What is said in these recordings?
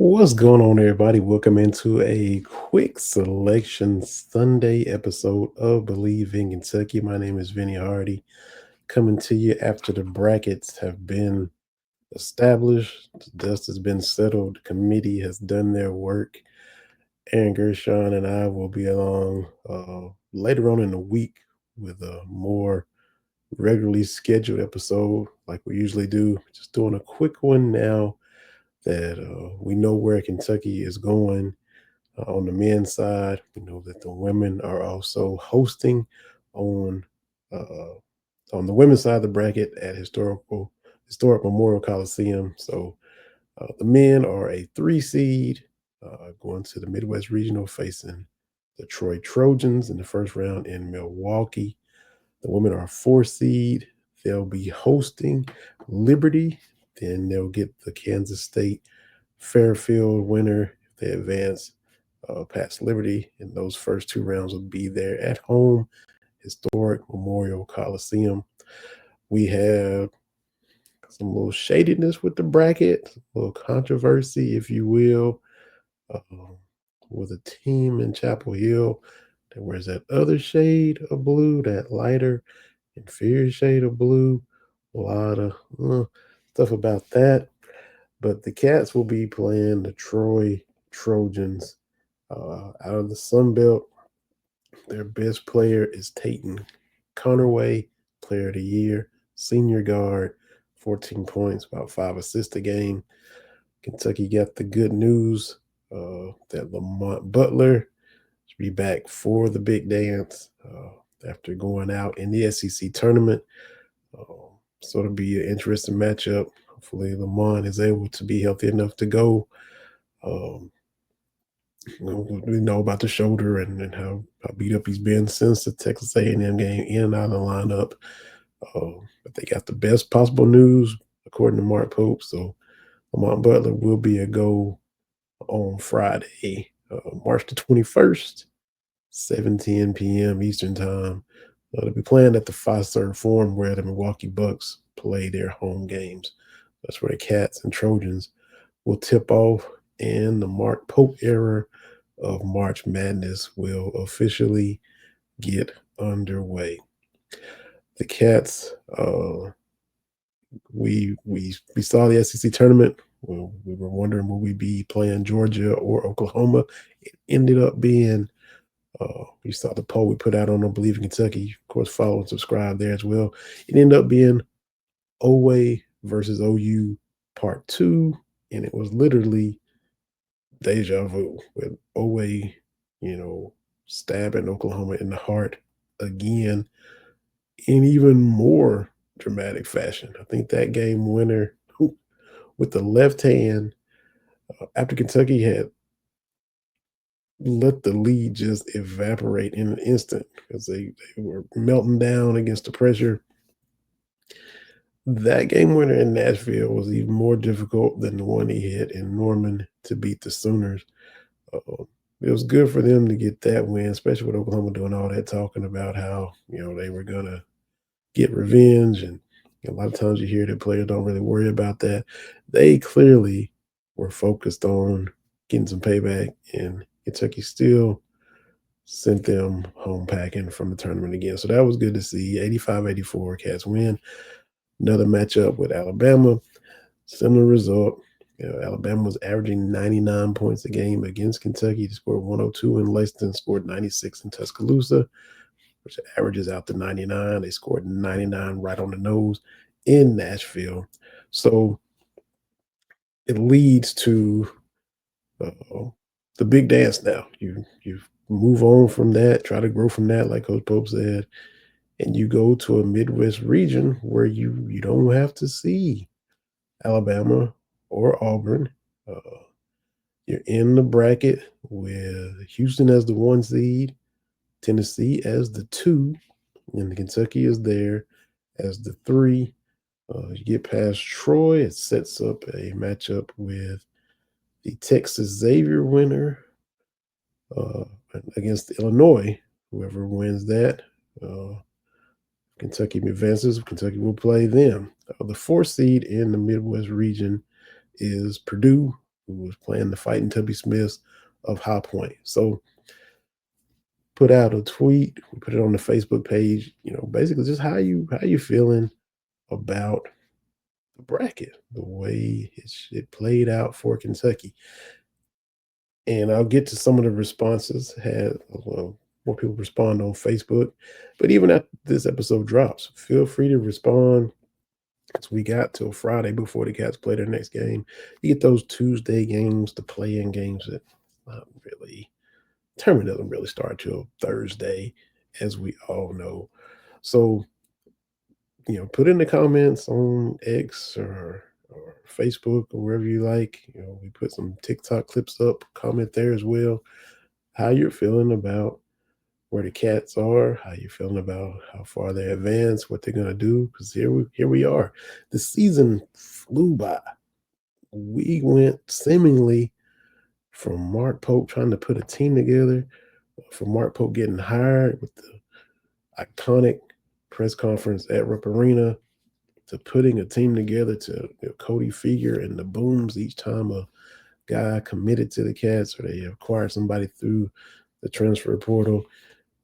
What's going on, everybody? Welcome into a quick selection Sunday episode of Believe in Kentucky. My name is Vinny Hardy, coming to you after the brackets have been established, the dust has been settled, the committee has done their work. Aaron Gershon and I will be along later on in the week with a more regularly scheduled episode, like we usually do. Just doing a quick one now that we know where Kentucky is going on the men's side. We know that the women are also hosting on uh, on the women's side of the bracket at historic Memorial Coliseum. So the men are a 3 seed going to the Midwest Regional facing the Troy Trojans in the first round in Milwaukee. The women are a 4 seed. They'll be hosting Liberty. Then they'll get the Kansas State Fairfield winner if they advance past Liberty. And those first 2 rounds will be there at home, historic Memorial Coliseum. We have some little shadiness with the bracket, a little controversy, if you will, uh, with a team in Chapel Hill that wears that other shade of blue, that lighter, inferior shade of blue. A lot of stuff about that. But the Cats will be playing the Troy Trojans out of the Sun Belt. Their best player is Tayton Connerway, player of the year, senior guard, 14 points, about 5 assists a game. Kentucky got the good news that Lamont Butler should be back for the big dance after going out in the SEC tournament. So it'll be an interesting matchup. Hopefully, Lamont is able to be healthy enough to go. Um, we know about the shoulder and how beat up he's been since the Texas A&M game, in and out of the lineup. But they got the best possible news according to Mark Pope. So Lamont Butler will be a go on Friday, March the 21st, 7:10 p.m. Eastern Time. They'll be playing at the Fiserv Forum where the Milwaukee Bucks play their home games. That's where the Cats and Trojans will tip off, and the Mark Pope era of March Madness will officially get underway. The Cats, we saw the SEC tournament. We were wondering will we be playing Georgia or Oklahoma. It ended up being you saw the poll we put out on Believe in Kentucky. Of course, follow and subscribe there as well. It ended up being Owe versus OU part two, and it was literally deja vu with Owe, stabbing Oklahoma in the heart again in even more dramatic fashion. I think that game winner with the left hand after Kentucky had let the lead just evaporate in an instant because they were melting down against the pressure. That game winner in Nashville was even more difficult than the one he hit in Norman to beat the Sooners. Uh, it was good for them to get that win, especially with Oklahoma doing all that talking about how they were gonna get revenge, and a lot of times you hear that players don't really worry about that. They clearly were focused on getting some payback, and Kentucky still sent them home packing from the tournament again. So that was good to see. 85-84, Cats win. Another matchup with Alabama, similar result. Alabama was averaging 99 points a game against Kentucky. They scored 102 in Lexington, scored 96 in Tuscaloosa, which averages out to 99. They scored 99 right on the nose in Nashville. So it leads to the big dance now. You move on from that, try to grow from that, like Coach Pope said, and you go to a Midwest region where you don't have to see Alabama or Auburn. Uh, you're in the bracket with Houston as the 1 seed, Tennessee as the 2, and Kentucky is there as the 3. You get past Troy, it sets up a matchup with the Texas Xavier winner uh, against Illinois. Whoever wins that, uh, Kentucky advances. Kentucky will play them. The 4 seed in the Midwest region is Purdue. who was playing the Fighting Tubby Smiths of High Point. So put out a tweet, we put it on the Facebook page, basically just how you feeling about the bracket, the way it played out for Kentucky. And I'll get to some of the responses. Had well, more people respond on Facebook, but even after this episode drops, feel free to respond. As we got till Friday before the Cats play their next game, you get those Tuesday games, the play-in games that not really tournament doesn't really start till Thursday, as we all know. So put in the comments on X or Facebook or wherever you like. We put some TikTok clips up. Comment there as well. How you're feeling about where the Cats are, how you feeling about how far they advance, what they're gonna do. Because here we are. The season flew by. We went seemingly from Mark Pope trying to put a team together, from Mark Pope getting hired with the iconic press conference at Rupp Arena, to putting a team together, to Cody Figure and the booms each time a guy committed to the Cats or they acquired somebody through the transfer portal,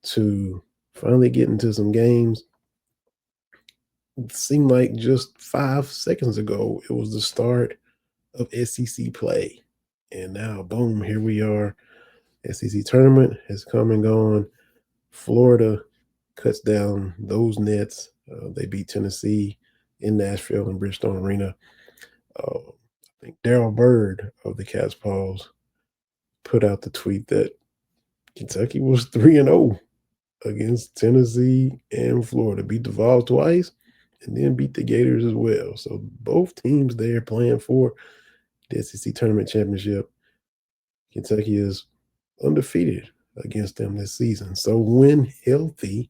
to finally get into some games. It seemed like just 5 seconds ago, it was the start of SEC play. And now, boom, here we are. SEC tournament has come and gone. Florida cuts down those nets. They beat Tennessee in Nashville and Bridgestone Arena. I think Daryl Bird of the Cats Paws put out the tweet that Kentucky was 3-0 against Tennessee and Florida, beat the Vols twice, and then beat the Gators as well. So both teams there playing for the SEC Tournament Championship. Kentucky is undefeated against them this season. So when healthy,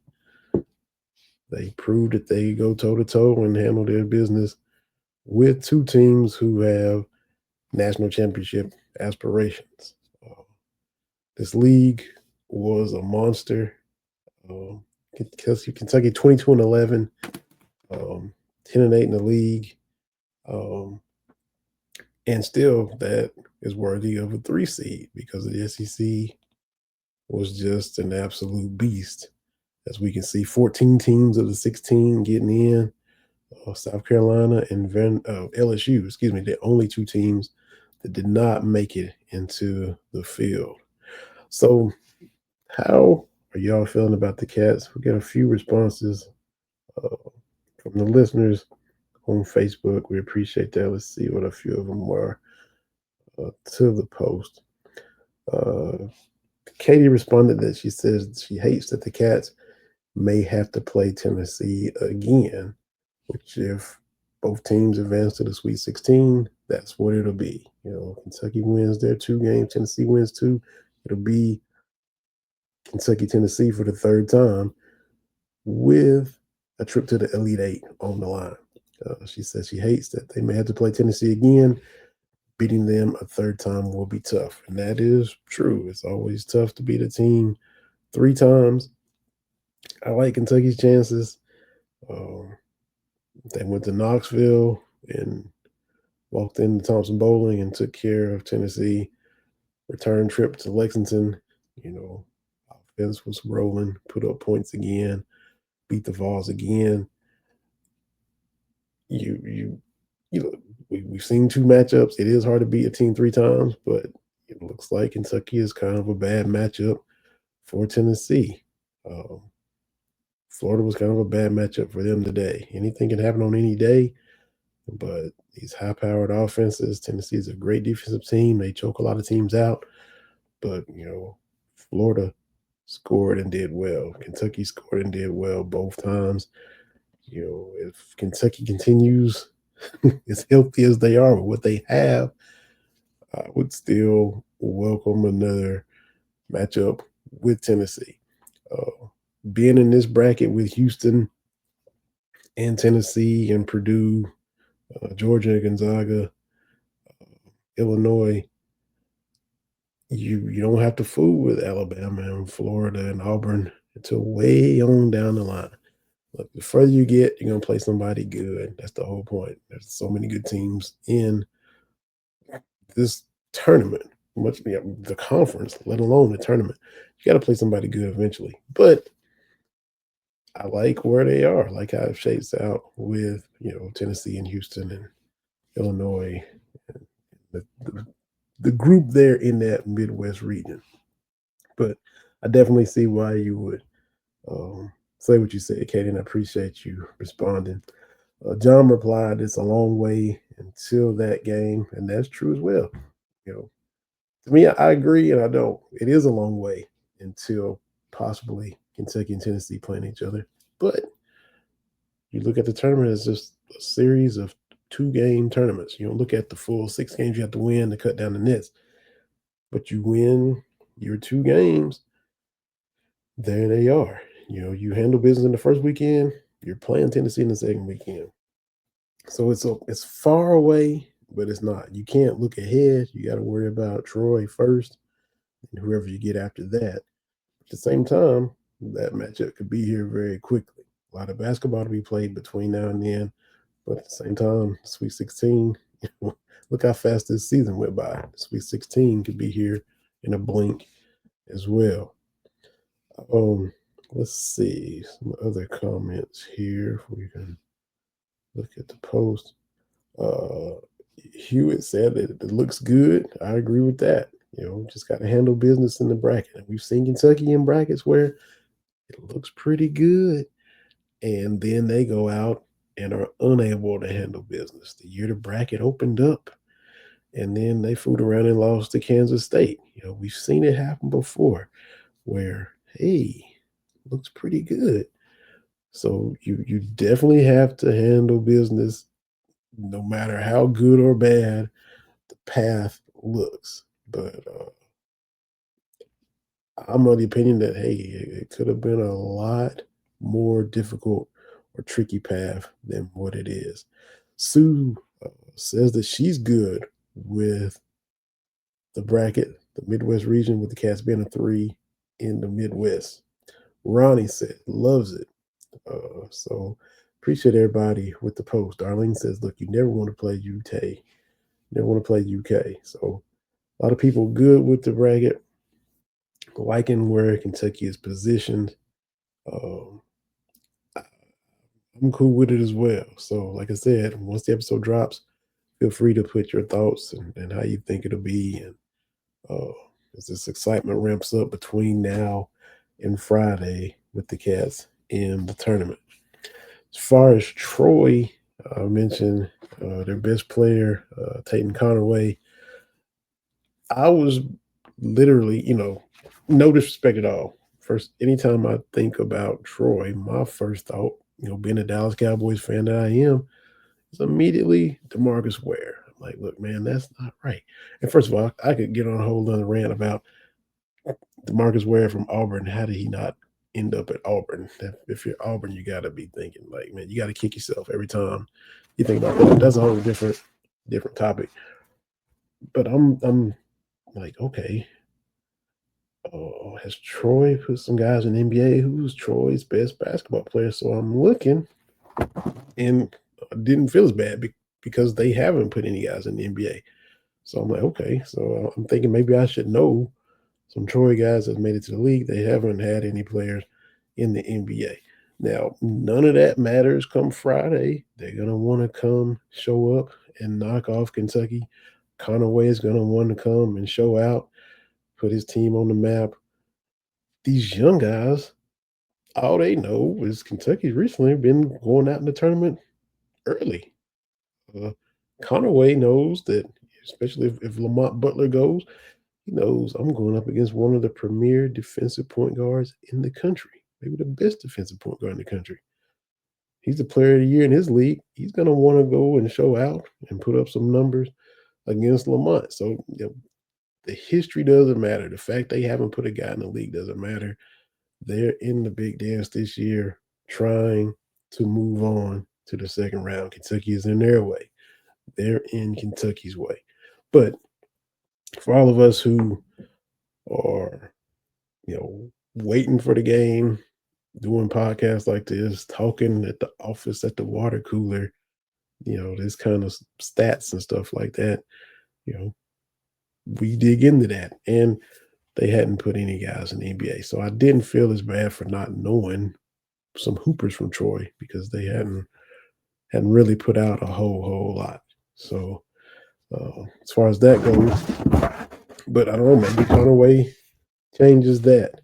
they proved that they go toe-to-toe and handle their business with two teams who have national championship aspirations. This league was a monster. Kentucky 22-11, 10-8 in the league, and still that is worthy of a 3 seed because the SEC was just an absolute beast. As we can see, 14 teams of the 16 getting in. South Carolina and LSU, the only two teams that did not make it into the field. So, how are y'all feeling about the Cats? We got a few responses from the listeners on Facebook. We appreciate that. Let's see what a few of them were to the post. Katie responded that she says she hates that the Cats may have to play Tennessee again, which if both teams advance to the Sweet 16, that's what it'll be. Kentucky wins their 2 games, Tennessee wins 2. It'll be Kentucky, Tennessee for the 3rd time with a trip to the Elite 8 on the line. She says she hates that they may have to play Tennessee again. Beating them a 3rd time will be tough. And that is true. It's always tough to beat a team 3 times. I like Kentucky's chances. They went to Knoxville and walked into Thompson Bowling and took care of Tennessee. Return trip to Lexington, offense was rolling, put up points again, beat the Vols again. We've seen 2 matchups. It is hard to beat a team 3 times, but it looks like Kentucky is kind of a bad matchup for Tennessee. Florida was kind of a bad matchup for them today. Anything can happen on any day, but these high-powered offenses, Tennessee is a great defensive team. They choke a lot of teams out, but, Florida scored and did well. Kentucky scored and did well both times. If Kentucky continues as healthy as they are with what they have, I would still welcome another matchup with Tennessee. Being in this bracket with Houston and Tennessee and Purdue, Georgia, Gonzaga, Illinois, you don't have to fool with Alabama and Florida and Auburn until way on down the line. Look, the further you get, you're going to play somebody good. That's the whole point. There's so many good teams in this tournament, much the conference, let alone the tournament. You got to play somebody good eventually. But I like where they are. I like how it shapes out with Tennessee and Houston and Illinois, and the group there in that Midwest region. But I definitely see why you would say what you said, Katie, and I appreciate you responding. John replied, "It's a long way until that game," and that's true as well. You know, to me, I agree, and I don't. It is a long way until possibly Kentucky and Tennessee playing each other. But you look at the tournament as just a series of 2 game tournaments. You don't look at the full 6 games you have to win to cut down the nets. But you win your 2 games, there they are. You handle business in the first weekend, you're playing Tennessee in the second weekend. So it's far away, but it's not. You can't look ahead. You got to worry about Troy first and whoever you get after that. At the same time, that matchup could be here very quickly. A lot of basketball to be played between now and then, but at the same time, Sweet 16, look how fast this season went by. Sweet 16 could be here in a blink as well. Um, let's see some other comments here. If we can look at the post. Uh, Hewitt said that it looks good. I agree with that. Just got to handle business in the bracket. And we've seen Kentucky in brackets where it looks pretty good, and then they go out and are unable to handle business. The year the bracket opened up, and then they fooled around and lost to Kansas State. We've seen it happen before where, hey, looks pretty good. So you definitely have to handle business no matter how good or bad the path looks. But I'm of the opinion that, hey, it could have been a lot more difficult or tricky path than what it is. Sue says that she's good with the bracket, the Midwest region, with the Cats being a 3 in the Midwest. Ronnie said loves it. So appreciate everybody with the post. Darlene says, look, you never want to play UK. Never want to play UK. So a lot of people good with the bracket, liking where Kentucky is positioned. Um, I'm cool with it as well. So, like I said, once the episode drops, feel free to put your thoughts and how you think it'll be. And as this excitement ramps up between now and Friday with the Cats in the tournament. As far as Troy, I mentioned their best player, Tayton Conaway. I was literally, no disrespect at all. First, anytime I think about Troy, my first thought, being a Dallas Cowboys fan that I am, is immediately DeMarcus Ware. I'm like, look, man, that's not right. And first of all, I could get on a whole other rant about DeMarcus Ware from Auburn. How did he not end up at Auburn? If you're Auburn, you got to be thinking like, man, you got to kick yourself every time you think about that. That's a whole different topic. But I'm like, okay, has Troy put some guys in the NBA? Who's Troy's best basketball player? So I'm looking, and I didn't feel as bad because they haven't put any guys in the NBA. So I'm like, okay. So I'm thinking maybe I should know some Troy guys that made it to the league. They haven't had any players in the NBA. Now, none of that matters come Friday. They're going to want to come show up and knock off Kentucky. Conaway is going to want to come and show out, put his team on the map. These young guys, all they know is Kentucky's recently been going out in the tournament early. Uh, Conaway knows that, especially if Lamont Butler goes, he knows I'm going up against one of the premier defensive point guards in the country, maybe the best defensive point guard in the country. He's the player of the year in his league. He's going to want to go and show out and put up some numbers against Lamont. So the history doesn't matter. The fact they haven't put a guy in the league doesn't matter. They're in the big dance this year, trying to move on to the second round. Kentucky is in their way. They're in Kentucky's way. But for all of us who are, waiting for the game, doing podcasts like this, talking at the office at the water cooler, this kind of stats and stuff like that, you know, we dig into that. And they hadn't put any guys in the NBA. So I didn't feel as bad for not knowing some hoopers from Troy because they hadn't really put out a whole lot. So as far as that goes, but I don't know, maybe Conaway changes that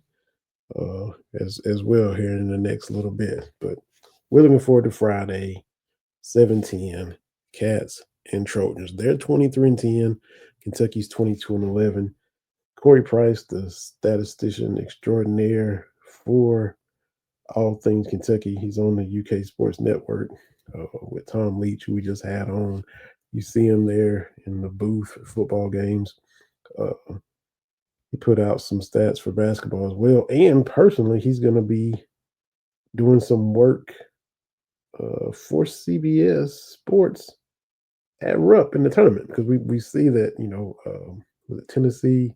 as well here in the next little bit. But we're looking forward to Friday, 7-10, Cats and Trojans. They're 23-10. Kentucky's 22-11. Corey Price, the statistician extraordinaire for all things Kentucky. He's on the UK Sports Network with Tom Leach, who we just had on. You see him there in the booth at football games. Uh, he put out some stats for basketball as well. And personally, he's going to be doing some work for CBS Sports at Rupp in the tournament because we see that, with Tennessee,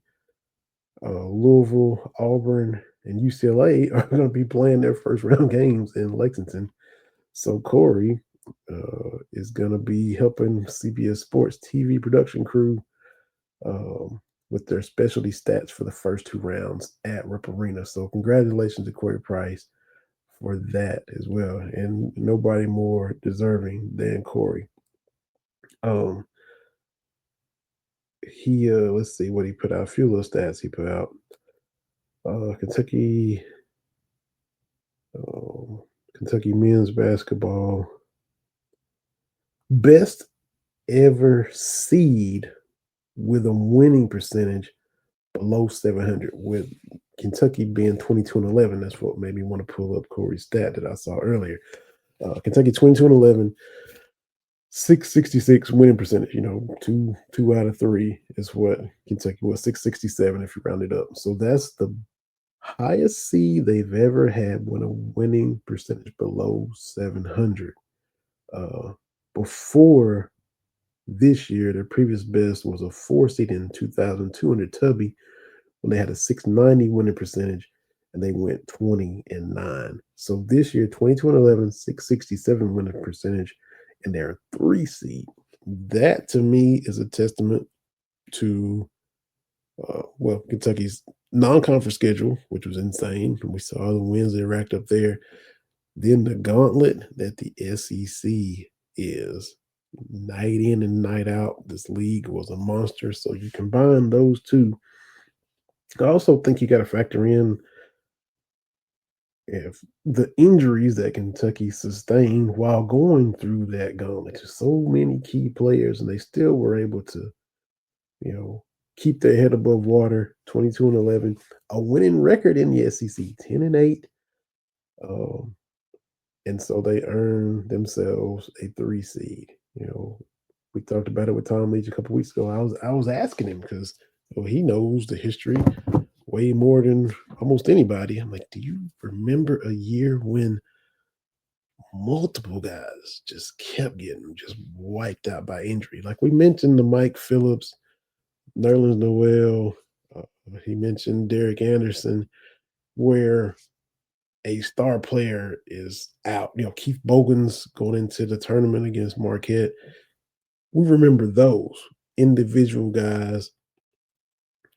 Louisville, Auburn, and UCLA are going to be playing their first round games in Lexington. So Corey is going to be helping CBS Sports TV production crew with their specialty stats for the first two rounds at Rupp Arena. So congratulations to Corey Price for that as well, and nobody more deserving than Corey. He let's see what he put out. A few little stats he put out. Kentucky, Kentucky men's basketball best ever seed with a winning percentage below 700. With Kentucky being 22-11, that's what made me want to pull up Corey's stat that I saw earlier. Kentucky 22-11. 666 winning percentage, two out of three is what Kentucky was, 667 if you round it up. So that's the highest seed they've ever had when a winning percentage below 700. Before this year, their previous best was a 4 seed in 2002 Tubby when they had a 690 winning percentage and they went 20-9. So this year, 22-11, 667 winning percentage, and they're a 3 seed. That to me is a testament to Kentucky's non-conference schedule, which was insane. We saw the wins they racked up there. Then the gauntlet that the SEC is night in and night out. This league was a monster. So you combine those two. I also think you got to factor in if the injuries that Kentucky sustained while going through that gauntlet. So many key players, and they still were able to, keep their head above water. 22-11, a winning record in the SEC, 10-8. And so they earned themselves a 3 seed. We talked about it with Tom Leach a couple weeks ago. I was asking him because he knows the history way more than almost anybody. I'm like, do you remember a year when multiple guys just kept getting just wiped out by injury? Like we mentioned the Mike Phillips, Nerlens Noel, he mentioned Derek Anderson, where a star player is out. Keith Bogan's going into the tournament against Marquette. We remember those individual guys,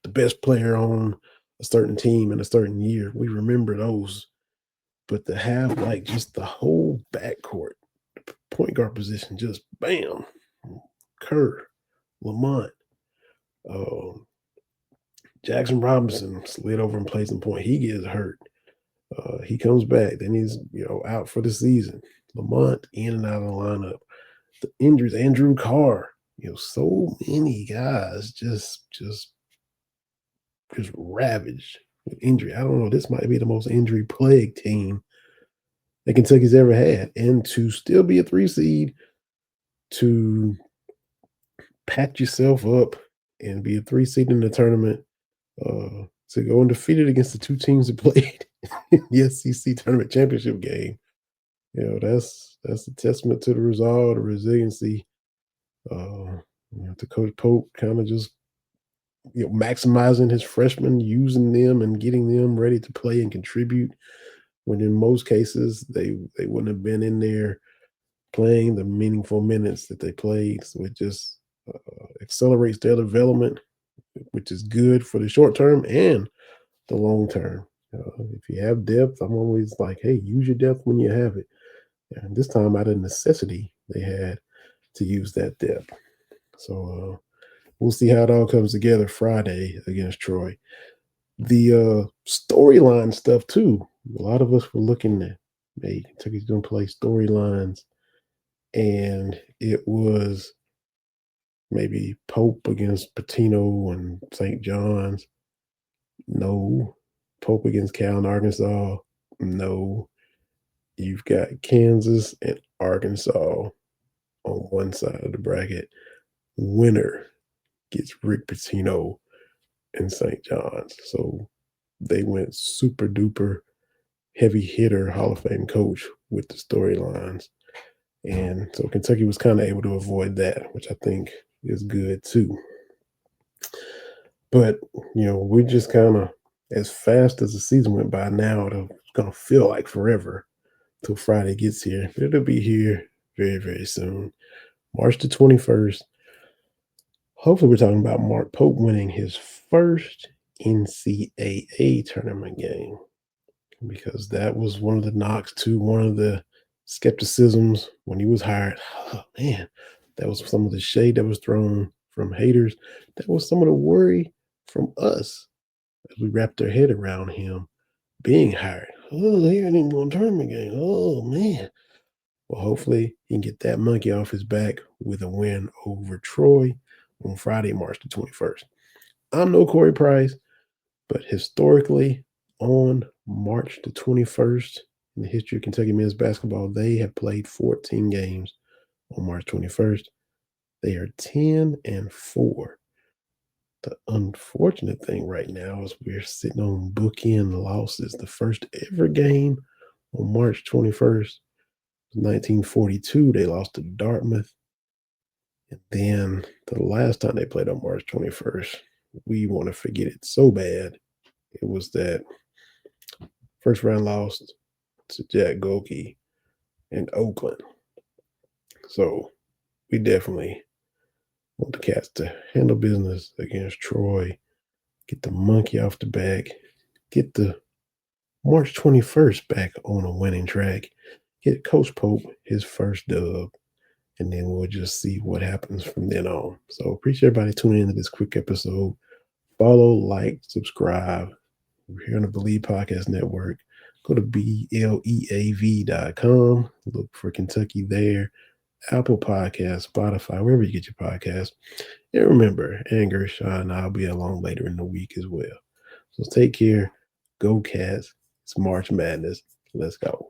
the best player on a certain team in a certain year. We remember those. But to have like just the whole backcourt, point guard position, just bam, Kerr, Lamont, Jackson Robinson slid over and plays some point. He gets hurt. He comes back. Then he's out for the season. Lamont in and out of the lineup. The injuries, Andrew Carr. So many guys just ravaged with injury. I don't know. This might be the most injury plagued team that Kentucky's ever had, and to still be a 3 seed, to pack yourself up and be a 3 seed in the tournament, to go undefeated against the two teams that played in the SEC tournament championship game. That's a testament to the resolve, the resiliency. To Coach Pope kind of just maximizing his freshmen, using them and getting them ready to play and contribute. When in most cases they wouldn't have been in there playing the meaningful minutes that they played. So it just accelerates their development. which is good for the short term and the long term. If you have depth, I'm always like, hey, use your depth when you have it. And this time, out of necessity, they had to use that depth. So we'll see how it all comes together Friday against Troy. The storyline stuff too. A lot of us were looking at, hey, Kentucky's gonna play storylines, and it was maybe Pope against Patino and St. John's. No. Pope against Cal and Arkansas. No. You've got Kansas and Arkansas on one side of the bracket. Winner gets Rick Pitino and St. John's. So they went super duper heavy hitter Hall of Fame coach with the storylines. And so Kentucky was kind of able to avoid that, which I think is good too. But, we just kind of, as fast as the season went by now, it's going to feel like forever till Friday gets here. It'll be here very, very soon. March the 21st. Hopefully, we're talking about Mark Pope winning his first NCAA tournament game, because that was one of the knocks to one of the skepticisms when he was hired. Oh, man, that was some of the shade that was thrown from haters. That was some of the worry from us as we wrapped our head around him being hired. Oh, he ain't going to tournament game. Oh, man. Well, hopefully he can get that monkey off his back with a win over Troy on Friday, March the 21st. I'm no Corey Price, but historically, on March the 21st, in the history of Kentucky men's basketball, they have played 14 games on March 21st. They are 10-4. The unfortunate thing right now is we're sitting on bookend losses. The first ever game on March 21st, 1942, they lost to Dartmouth. And then the last time they played on March 21st, we want to forget it so bad. It was that first round loss to Jack Golke in Oakland. So we definitely want the Cats to handle business against Troy, get the monkey off the back, get the March 21st back on a winning track, get Coach Pope his first dub, and then we'll just see what happens from then on. So appreciate everybody tuning into this quick episode. Follow, like, subscribe. We're here on the Believe Podcast Network. Go to BLEAV.com. Look for Kentucky there. Apple Podcasts, Spotify, wherever you get your podcasts. And remember, Anger, Sean, and I'll be along later in the week as well. So take care. Go Cats. It's March Madness. Let's go.